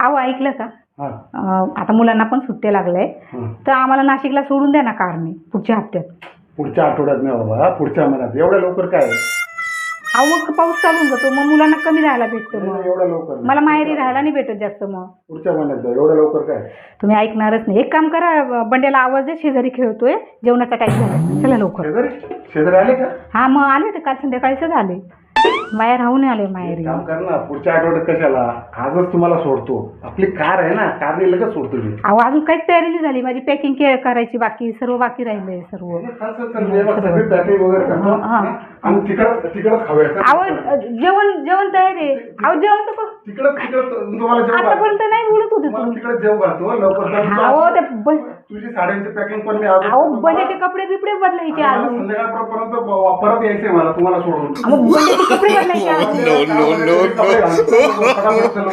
अहो ऐकलं का? हा. आता मुलांना पण सुट्टे लागले तर आम्हाला नाशिकला सोडून द्या ना कारने पुढच्या हप्त्यात. पुढच्या आठवड्यात नाही बाबा, पुढच्या महिन्यात. एवढ्या लवकर काय? अहो मग पाऊस चालून जातो, मग मुलांना कमी राहायला भेटतं. नाही, मग एवढ्या लवकर नाही. मला माहेरी राहायला नाही भेटत जास्त. मग पुढच्या महिन्यात जाऊ. एवढ्या लवकर काय? तुम्ही ऐकणारच नाही. एक काम करा, बंड्याला आवाज दे, शेजारी खेळतोय, जेवणाचा टाईम झाला, चला लवकर. शेजारी आले का? हा मग आले ते काल संध्याकाळीच आले, बाहेर राहून आले माहेरी. काम कर ना, पुढच्या आठवड्यात कशाला, आजच तुम्हाला सोडतो. आपली कार आहे ना, कारने लगेच सोडतो मी. अहो अजून काहीच तयारी नाही झाली, माझी पॅकिंग करायची बाकी, सर्व बाकी राहिलंय सर्व. पॅकिंग वगैरे करतो आणि तिकडच खाऊया. अहो जेवण तयार आहे. अहो जेवण तर तिकडच तुम्हाला जेव आतापर्यंत नाही बोलत होते तुम्ही. तिकडे जेव घालतो लवकर. अहो ते तुझी साड्यांची पॅकिंग पण मी आज. अहो बंड्याचे कपडे बिपडे बदलायचे आज. संध्याकाळपर्यंत परत यायचंय मला तुम्हाला सोडून. बंड्याचे कपडे बदलायचे आज. No.